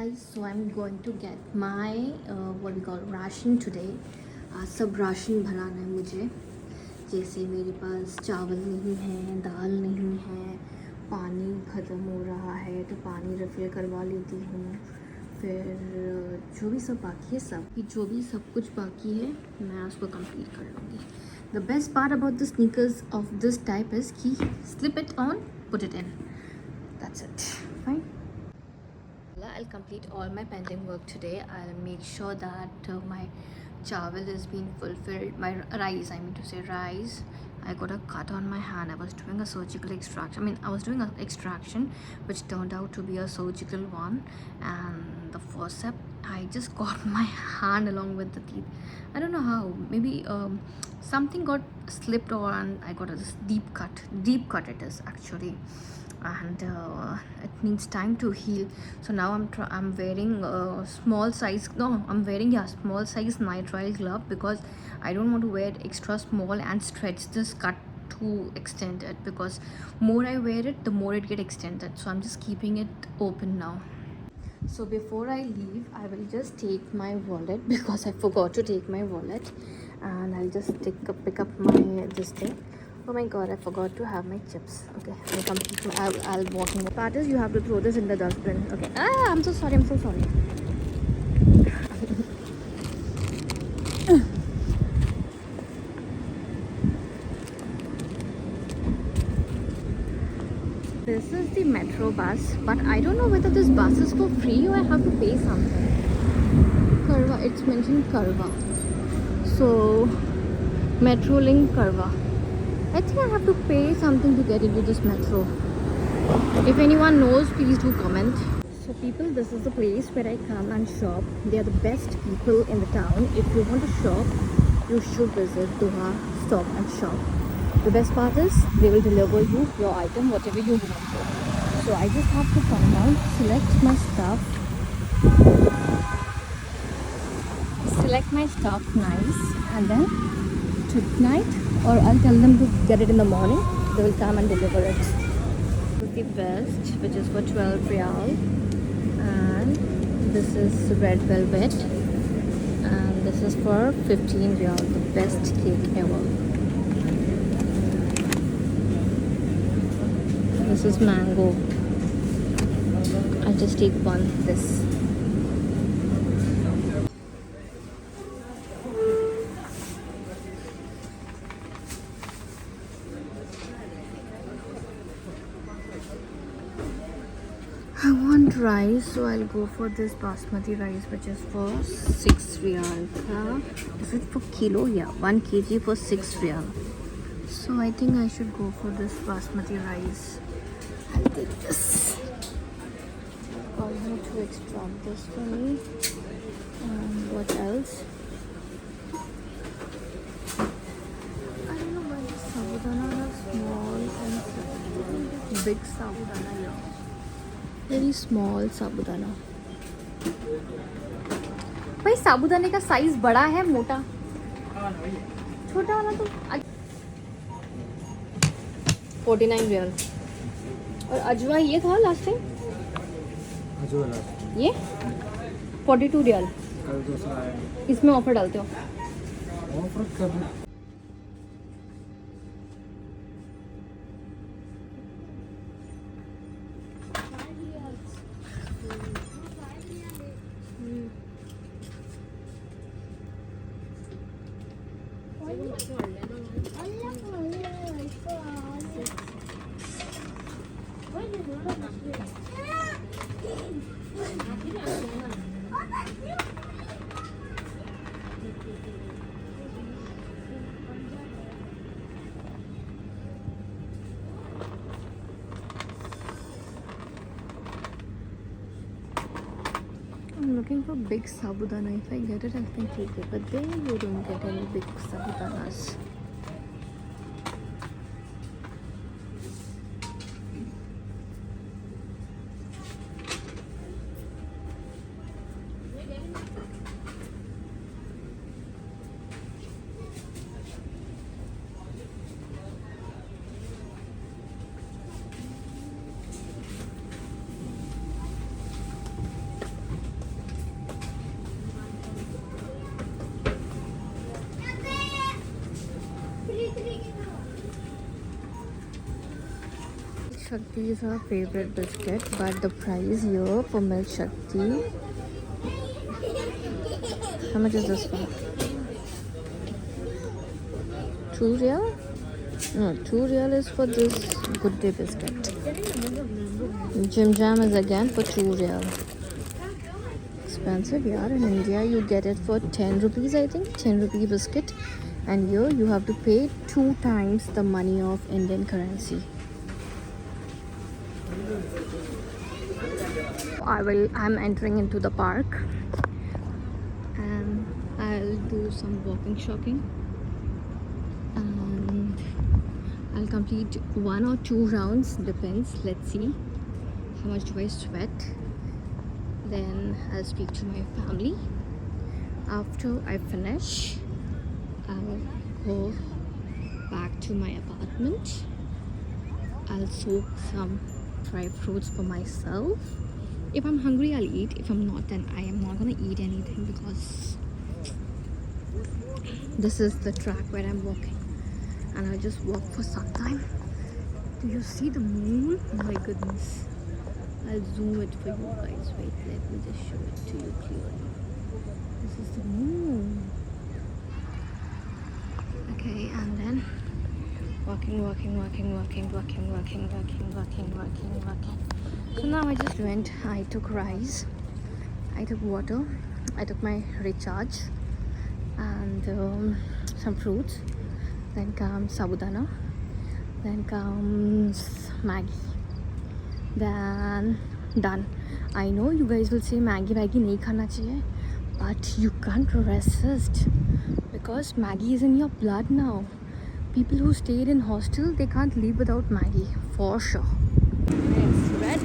guys, so I'm going to get my what we call ration today. सब ration भराना है मुझे. जैसे मेरे पास चावल नहीं है, दाल नहीं है, पानी ख़त्म हो रहा है तो पानी रिफ़िल करवा लेती हूँ. फिर जो भी सब बाकी है, जो भी सब कुछ बाकी है मैं उसको कंप्लीट कर लूँगी. The best part about the sneakers of this type is कि slip it on, put it in. That's it. Fine. I'll complete all my pending work today. I'll make sure that my chawal is being fulfilled. My rice, I mean to say rice. I got a cut on my hand. I was doing a surgical extraction. I was doing an extraction which turned out to be a surgical one. And the forceps, I just got my hand along with the teeth. I don't know how. Maybe something got slipped on. I got a deep cut. Deep cut it is actually. And it needs time to heal. So now I'm wearing small size nitrile glove because I don't want to wear extra small and stretch this cut to extend it, because more I wear it the more it get extended. So I'm just keeping it open now. So before I leave, I will just take my wallet because I forgot to take my wallet, and I'll just pick up my this thing. Oh my god, I forgot to have my chips. Okay, I'll walk in the part is you have to throw this in the dustbin. Okay. I'm so sorry. This is the metro bus, but I don't know whether this bus is for free or I have to pay something. Karwa, it's mentioned Karwa. So, Metrolink Karwa. I think I have to pay something to get into this metro. If anyone knows, please do comment. So people, this is the place where I come and shop. They are the best people in the town. If you want to shop, you should visit Doha Stop and Shop. The best part is they will deliver you your item, whatever you want. So I just have to come down, select my stuff nice, and then tonight, or I'll tell them to get it in the morning, they will come and deliver it. This is the vest, which is for 12 Riyal, and this is red velvet, and this is for 15 Riyal. The best cake ever. This is mango. I'll just take one this. I want rice, so I'll go for this basmati rice, which is for 6 Riyal. Is it for kilo? Yeah, 1 kg for 6 Riyal. So I think I should go for this basmati rice. I'll take this. Call her to extract this for me. And what else? I don't know why the sabudana are small and big sabudana here. Very small साबुदाना. भाई साबुदाने का size बड़ा है मोटा? छोटा वाला तो 49 रियाल. और अजवा ये था लास्ट टाइम. ये 42 रियाल. इसमें ऑफर डालते हो? ऑफर कर. I'm looking for big sabudana. If I get it, I can take it. But there you don't get any big sabudanas. Shakti is our favorite biscuit, but the price here for Milk Shakti. How much is this for? 2 real? No, 2 real is for this Good Day biscuit. Jim Jam is again for 2 real. Expensive, yeah. In India, you get it for 10 rupees, I think. 10 rupee biscuit. And here you have to pay 2 times the money of Indian currency. I'm entering into the park. And I'll do some walking shopping. And I'll complete 1 or 2 rounds, depends. Let's see how much do I sweat. Then I'll speak to my family. After I finish, I'll go back to my apartment. I'll soak some dry fruits for myself. If I'm hungry, I'll eat. If I'm not, then I am not gonna eat anything because this is the track where I'm walking. And I'll just walk for some time. Do you see the moon? Oh my goodness. I'll zoom it for you guys. Wait, let me just show it to you clearly. This is the moon. Okay, and then walking. So now I just went, I took rice, I took water, I took my recharge and some fruits. Then comes sabudana, then comes Maggie. Then done. I know you guys will say Maggie nahi khana chahiye, but you can't resist because Maggie is in your blood now. People who stayed in hostel, they can't live without Maggie for sure. Yes, red.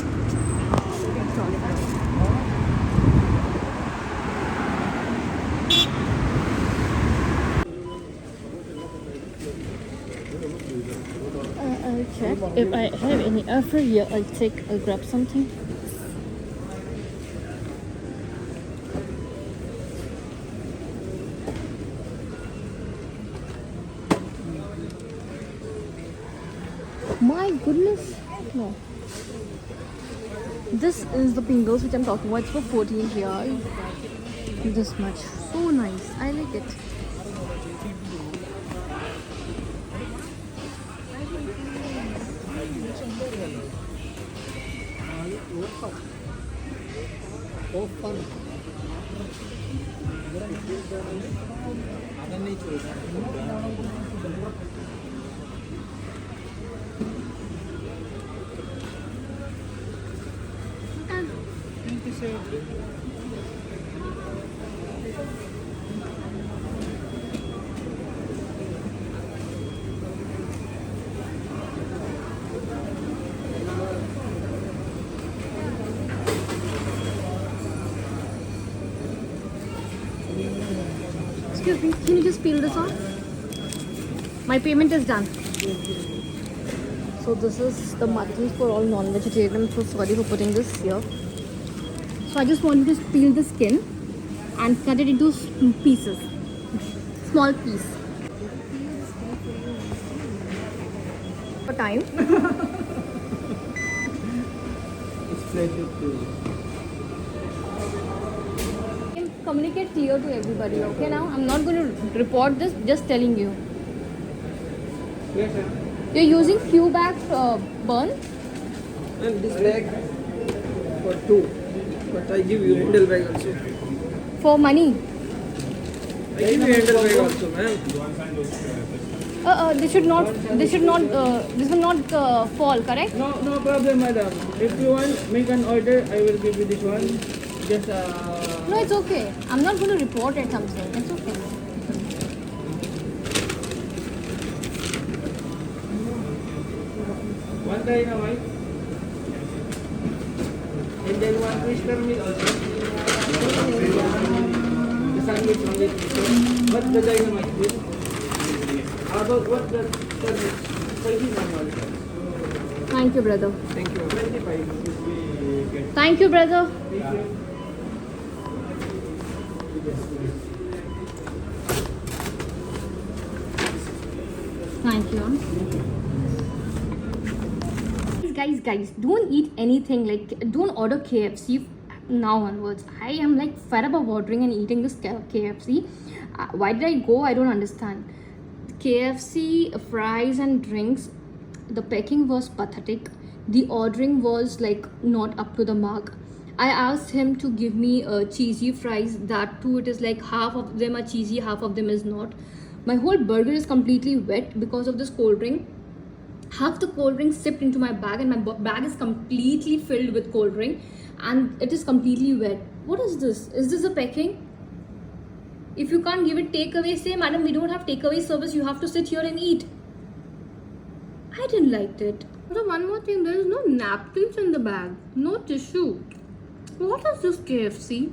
I'll check if I have any offer here. I'll grab something. My goodness, no. This is the Pringles which I'm talking about. It's for 14 here. This much. So nice. I like it. Excuse me, can you just peel this off? My payment is done. So this is the mutton for all non-vegetarian. I'm so sorry for putting this here. So I just want to just peel the skin and cut it into pieces. Small piece. For time. It's pleasure to Communicate clear to everybody, okay now? I'm not going to report this, just telling you. yes, sir. You're using Q-back burn? And this bag for 2, but I give you handle bag also. For money? I give you handle bag also, ma'am. This will not fall, correct? No problem, madam. If you want, make an order. I will give you this one. Just No, it's okay. I'm not going to report it something. It's okay. one dynamite. And then one twister meal also. The sandwich only twister. What the dynamite is? How about what the sandwich? 5 normal. Thank you, brother. Thank you. 25. Thank you, brother. Thank you. Thank you. guys, don't eat anything. Like, don't order KFC now onwards. I am like fed up of ordering and eating this KFC. Why did I go? I don't understand. KFC fries and drinks, the packing was pathetic. The ordering was like not up to the mark. I asked him to give me cheesy fries. That too, it is like half of them are cheesy, half of them is not. My whole burger is completely wet because of this cold drink. Half the cold drink sipped into my bag, and my bag is completely filled with cold drink, and it is completely wet. What is this? Is this a packing? If you can't give it takeaway, say, madam, we don't have takeaway service. You have to sit here and eat. I didn't like it. So one more thing, there is no napkins in the bag, no tissue. What is this KFC?